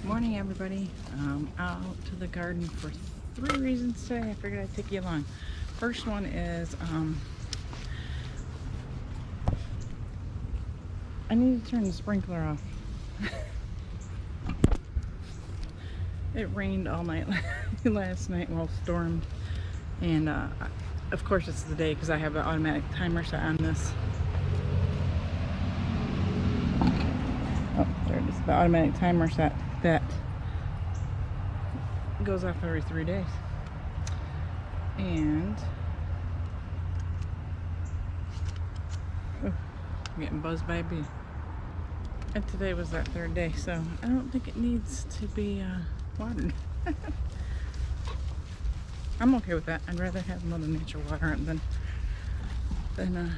Morning, everybody. Out to the garden for 3 reasons today. I figured I'd take you along. First one is I need to turn the sprinkler off. It rained all night last night, well, stormed, and of course it's the day because I have an automatic timer set on this. Oh, there it is. The automatic timer set that goes off every 3 days. And I'm getting buzzed by a bee. And today was that 3rd day, so I don't think it needs to be watered. I'm okay with that. I'd rather have Mother Nature water it than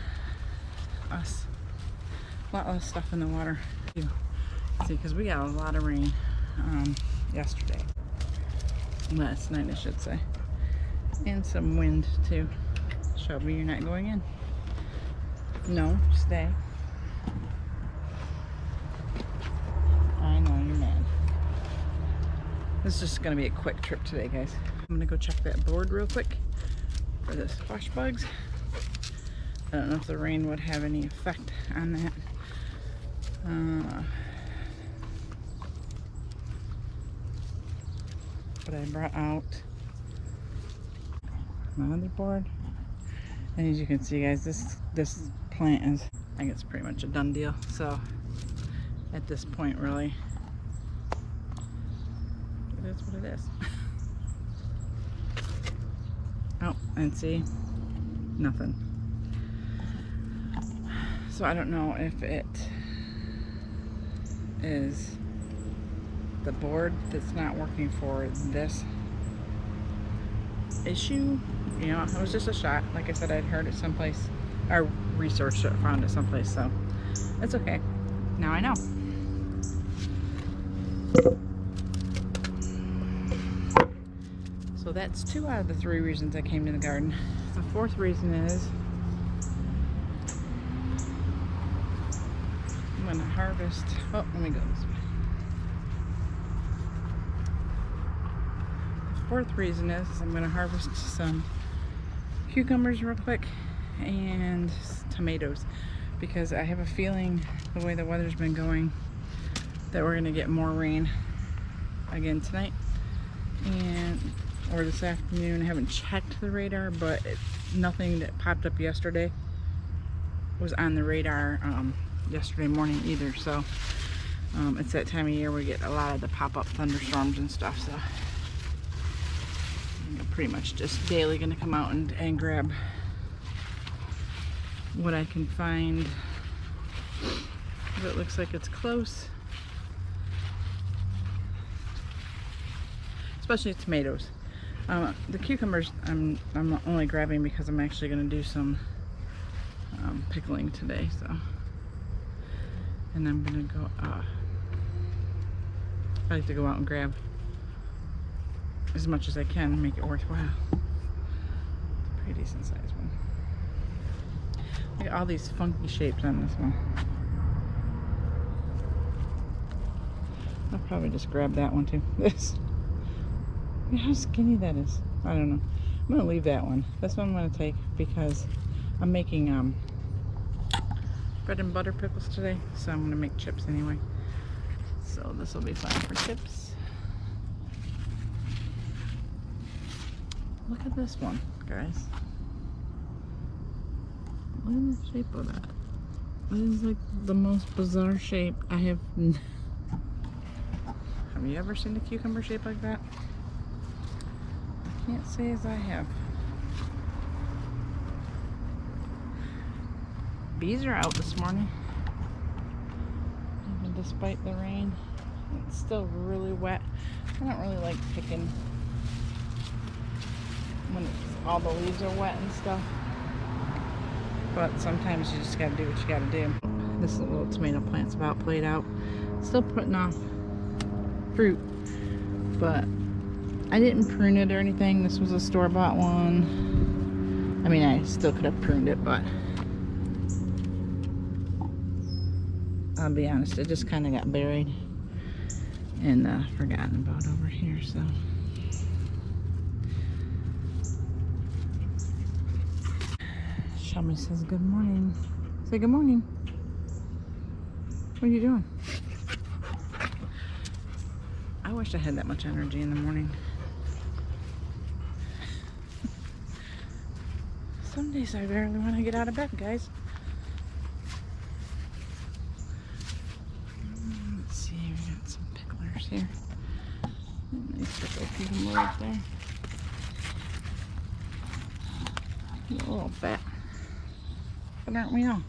us. A lot less stuff in the water. See, because we got a lot of rain yesterday. Last night, I should say. And some wind, too. Shelby, you're not going in. No, stay. I know, you're mad. This is just going to be a quick trip today, guys. I'm going to go check that board real quick for the squash bugs. I don't know if the rain would have any effect on that. But I brought out my other board, and as you can see, guys, this plant is, I think it's pretty much a done deal. So at this point, really, it is what it is. Oh, and see, nothing. So I don't know if it is the board that's not working for this issue. You know, it was just a shot. Like I said, I'd heard it someplace, or researched it, found it someplace, so it's okay. Now I know. So that's 2 out of the 3 reasons I came to the garden. The 4th reason is I'm gonna harvest. Oh, let me go this way. The 4th reason is I'm gonna harvest some cucumbers real quick and tomatoes, because I have a feeling, the way the weather's been going, that we're gonna get more rain again tonight or this afternoon. I haven't checked the radar, but nothing that popped up yesterday was on the radar yesterday morning either. So it's that time of year we get a lot of the pop-up thunderstorms and stuff, so I'm pretty much just daily gonna come out and grab what I can find. It looks like it's close, especially tomatoes. The cucumbers I'm only grabbing because I'm actually gonna do some pickling today, so. And I'm gonna go, I like to go out and grab as much as I can and make it worthwhile. It's a pretty decent sized one. Look at all these funky shapes on this one. I'll probably just grab that one too. This. Look at how skinny that is. I don't know. I'm gonna leave that one. This one I'm gonna take because I'm making bread and butter pickles today, so I'm gonna make chips anyway. So this will be fine for chips. Look at this one, guys. Look at the shape of that. It is like the most bizarre shape I have. Have you ever seen a cucumber shape like that? I can't say as I have. Bees are out this morning, even despite the rain. It's still really wet. I don't really like picking when all the leaves are wet and stuff, but sometimes you just gotta do what you gotta do. This little tomato plant's about played out, still putting off fruit, but I didn't prune it or anything. This was a store-bought one. I mean, I still could have pruned it, but I'll be honest, it just kind of got buried. and forgotten about over here. So Shelby says good morning. Say good morning. What are you doing? I wish I had that much energy in the morning. Some days I barely want to get out of bed, guys. Let's see, we got some picklers here. Nice pickle cucumber right there. A little fat. But aren't we all?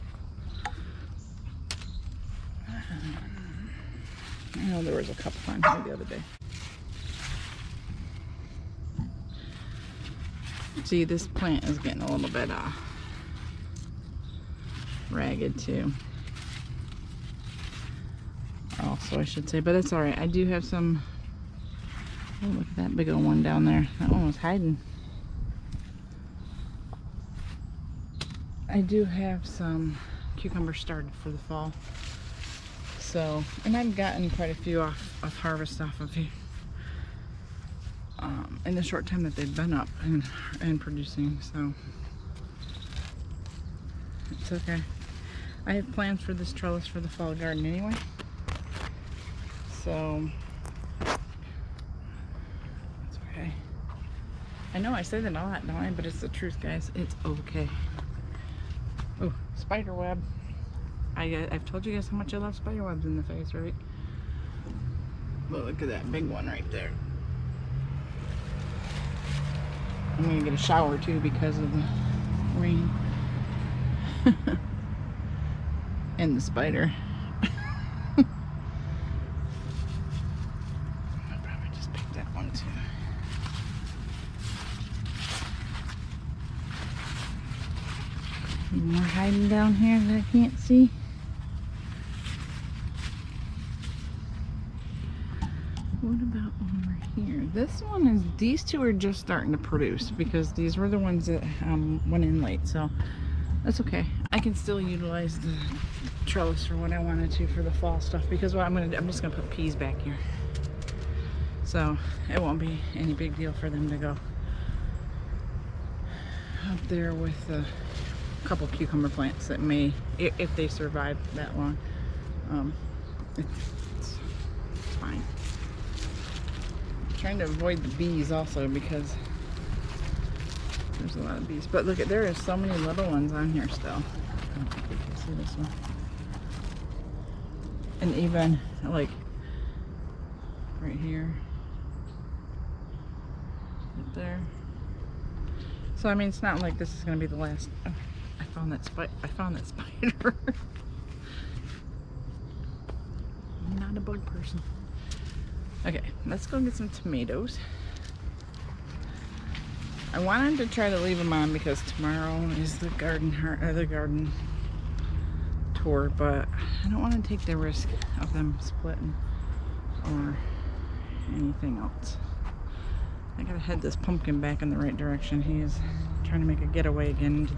I know there was a couple on here the other day. See, this plant is getting a little bit ragged too. Also, I should say, but it's alright. I do have some. Oh, look at that big old one down there. That one was hiding. I do have some cucumbers started for the fall. So, and I've gotten quite a few of harvest off of here in the short time that they've been up and producing, so it's okay. I have plans for this trellis for the fall garden anyway, so it's okay. I know I say that a lot, don't I? But it's the truth, guys. It's okay. Oh, spider web. I've told you guys how much I love spider webs in the face, right? But look at that big one right there. I'm gonna get a shower too because of the rain. And the spider. I'll probably just pick that one too. More hiding down here that I can't see. What about over here? This one is, these two are just starting to produce because these were the ones that went in late, so that's okay. I can still utilize the trellis for what I wanted to for the fall stuff, because what I'm just gonna put peas back here. So it won't be any big deal for them to go up there with a couple cucumber plants that may, if they survive that long, it's fine. I'm trying to avoid the bees also because there's a lot of bees. But look at, there are so many little ones on here still. I don't think you can see this one. And even like right here, right there. So I mean, it's not like this is gonna be the last. Oh, I found that spider. I'm not a bug person. Okay, let's go get some tomatoes. I wanted to try to leave them on because tomorrow is the garden tour, but I don't want to take the risk of them splitting or anything else. I gotta head this pumpkin back in the right direction. He is trying to make a getaway again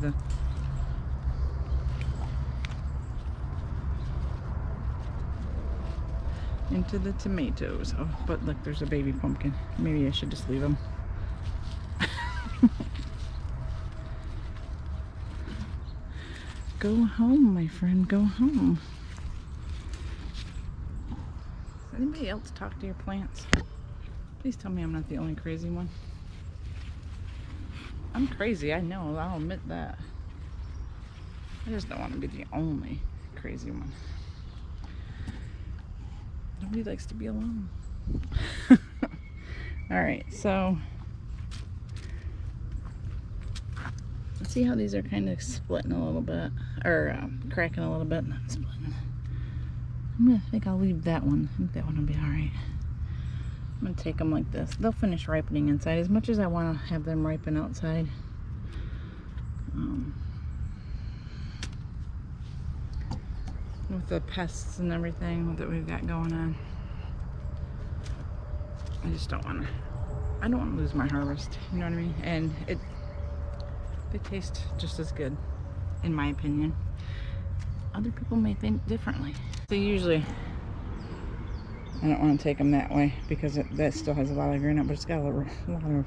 into the tomatoes. Oh, but look, there's a baby pumpkin. Maybe I should just leave them. Go home, my friend, go home. Does anybody else talk to your plants? Please tell me I'm not the only crazy one. I'm crazy, I know, I'll admit that. I just don't want to be the only crazy one. Nobody likes to be alone. Alright, so let's see how these are kind of splitting a little bit, or cracking a little bit, not splitting. I think I'll leave that one. I think that one will be alright. I'm going to take them like this. They'll finish ripening inside as much as I want to have them ripen outside. With the pests and everything that we've got going on, I just don't want to. I don't want to lose my harvest. You know what I mean? And they taste just as good, in my opinion. Other people may think differently. So usually, I don't want to take them that way because that still has a lot of green up, but it's got a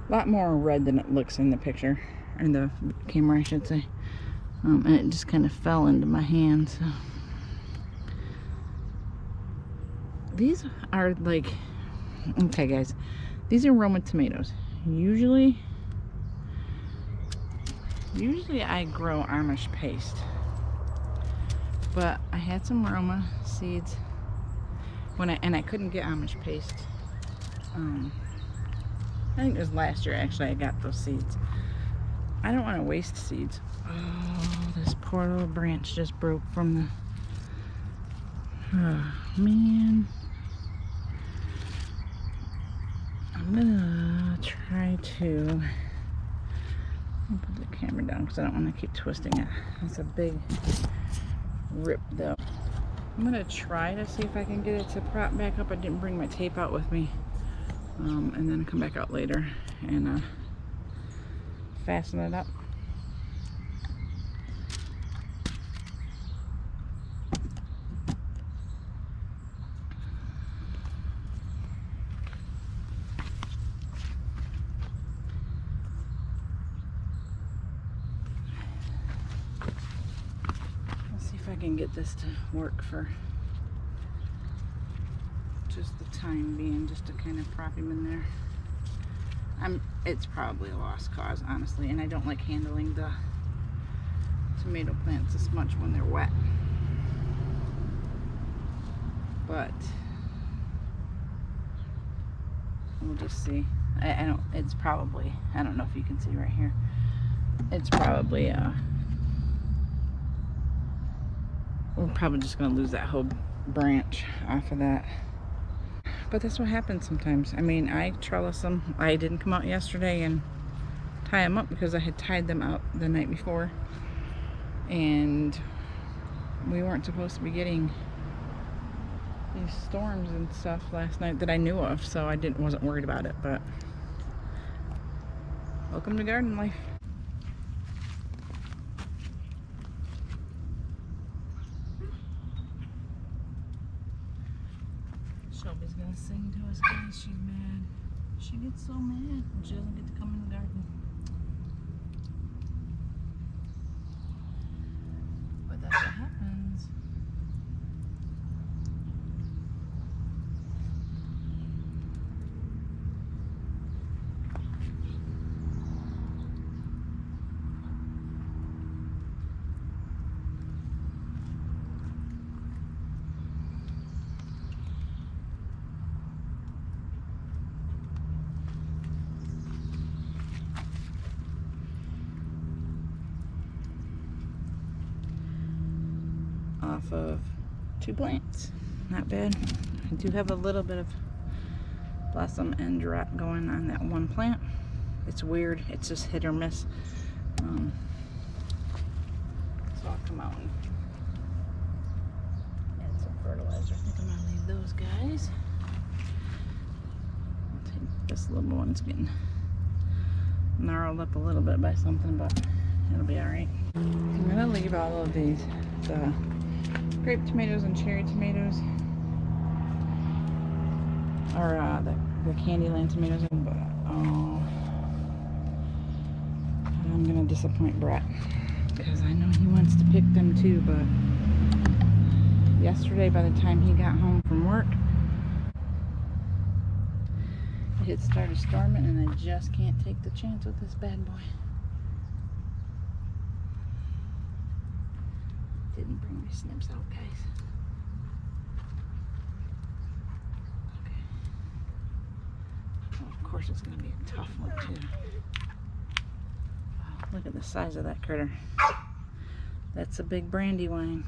lot more red than it looks in the picture, in the camera, I should say. And it just kind of fell into my hand. So these are like, okay guys, these are Roma tomatoes. Usually I grow Amish paste, but I had some Roma seeds and I couldn't get Amish paste. I think it was last year actually I got those seeds. I don't want to waste seeds. Oh, this poor little branch just broke from the, oh man. I'm gonna try to put the camera down because I don't want to keep twisting it. It's a big rip though. I'm gonna try to see if I can get it to prop back up. I didn't bring my tape out with me. And then come back out later and fasten it up. Let's see if I can get this to work for just the time being, just to kind of prop him in there. It's probably a lost cause, honestly, and I don't like handling the tomato plants as much when they're wet. But we'll just see. I don't know if you can see right here. It's probably we're probably just gonna lose that whole branch off of that. But that's what happens sometimes. I mean, I trellis them. I didn't come out yesterday and tie them up because I had tied them out the night before. And we weren't supposed to be getting these storms and stuff last night that I knew of, so I wasn't worried about it. But welcome to garden life. Shelby's gonna sing to us, guys. She's mad. She gets so mad when she doesn't get to come in the garden. But that's what happens. Off of 2 plants. Not bad. I do have a little bit of blossom and drop going on that one plant. It's weird. It's just hit or miss. So I'll come out and add some fertilizer. I think I'm gonna leave those guys. I'll take this little one's getting gnarled up a little bit by something, but it'll be alright. I'm gonna leave all of these grape tomatoes and cherry tomatoes, or the Candyland tomatoes, but I'm gonna disappoint Brett because I know he wants to pick them too. But yesterday, by the time he got home from work, it had started storming, and I just can't take the chance with this bad boy. Didn't bring my snips out, guys. Okay. Well, of course it's going to be a tough one too. Wow, look at the size of that critter. That's a big brandywine.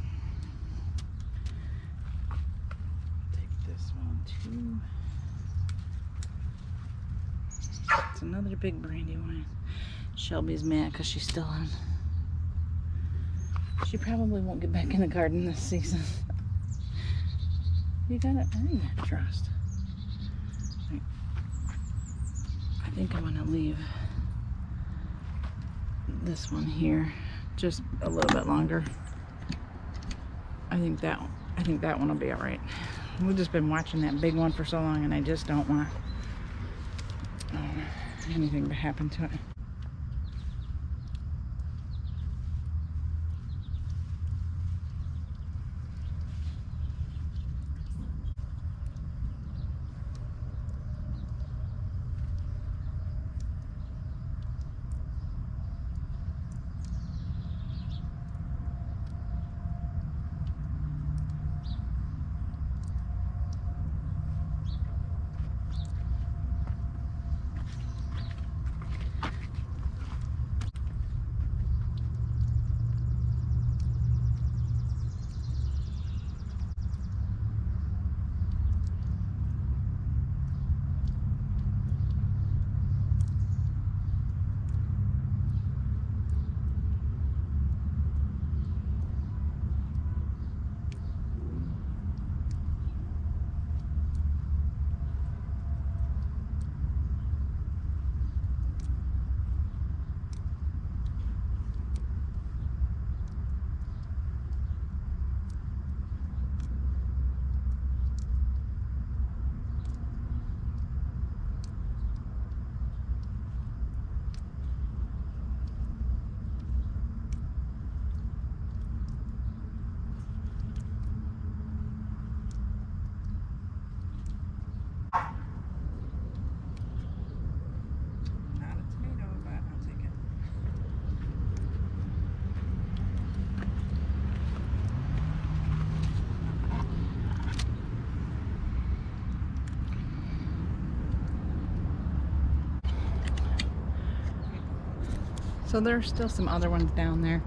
Take this one too. It's another big brandywine. Shelby's mad because she's still on. She probably won't get back in the garden this season. You gotta earn that trust. I think I'm gonna leave this one here just a little bit longer. I think that one will be all right. we've just been watching that big one for so long, and I just don't want anything to happen to it. So there's still some other ones down there.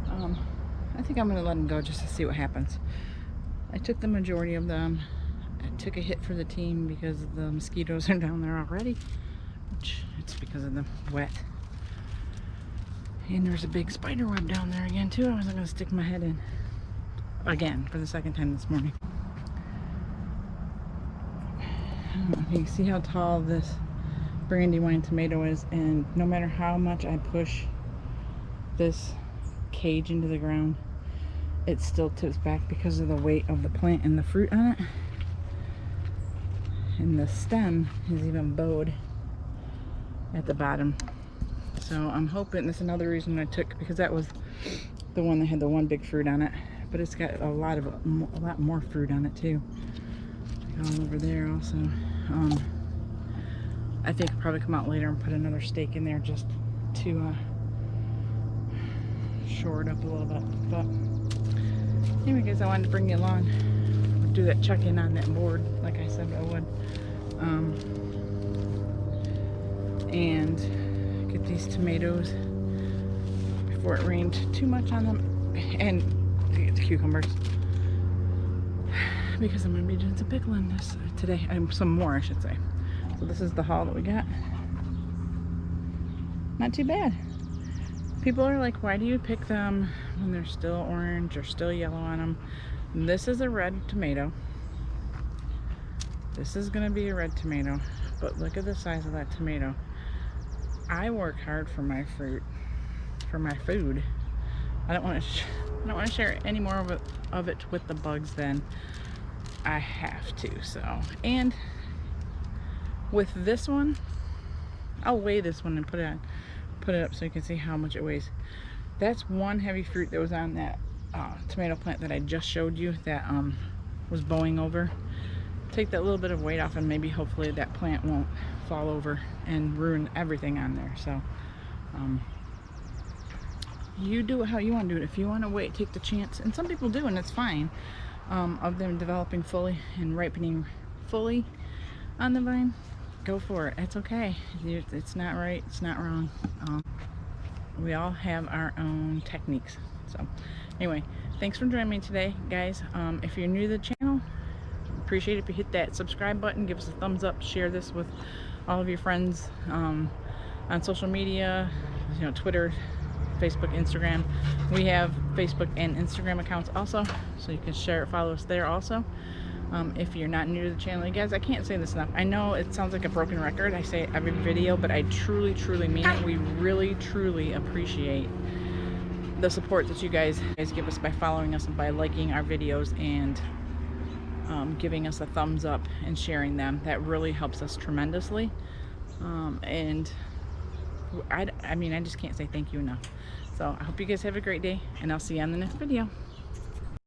I think I'm gonna let them go just to see what happens. I took the majority of them. I took a hit for the team because the mosquitoes are down there already, which it's because of the wet. And there's a big spider web down there again too. I wasn't gonna stick my head in again for the second time this morning. You can see how tall this Brandywine tomato is, and no matter how much I push this cage into the ground, it still tips back because of the weight of the plant and the fruit on it. And the stem is even bowed at the bottom. So I'm hoping that's another reason I took, because that was the one that had the one big fruit on it, but it's got a lot more fruit on it too, all over there also. I think I'll probably come out later and put another stake in there just to shore it up a little bit. But anyway, guys, I wanted to bring you along, do that check-in on that board like I said I would, and get these tomatoes before it rained too much on them, and get the cucumbers, because I'm going to be doing some pickling this today, some more I should say. So this is the haul that we got. Not too bad. People are like, why do you pick them when they're still orange or still yellow on them? This is a red tomato. This is gonna be a red tomato, but look at the size of that tomato. I work hard for my fruit, for my food. I don't want to share any more of it with the bugs than I have to. So, and with this one, I'll weigh this one and put it up so you can see how much it weighs. That's one heavy fruit that was on that tomato plant that I just showed you that was bowing over. Take that little bit of weight off, and maybe hopefully that plant won't fall over and ruin everything on there. So you do it how you want to do it. If you want to wait, take the chance, and some people do, and it's fine, of them developing fully and ripening fully on the vine. Go for it. It's okay. It's not right, it's not wrong. We all have our own techniques. So anyway, thanks for joining me today, guys. If you're new to the channel, appreciate it if you hit that subscribe button, give us a thumbs up, share this with all of your friends on social media, you know, Twitter, Facebook, Instagram. We have Facebook and Instagram accounts also, so you can share it, follow us there also. If you're not new to the channel, you guys, I can't say this enough. I know it sounds like a broken record. I say it every video, but I truly, truly mean it. We really, truly appreciate the support that you guys give us by following us and by liking our videos and giving us a thumbs up and sharing them. That really helps us tremendously. And I mean, I just can't say thank you enough. So I hope you guys have a great day, and I'll see you on the next video.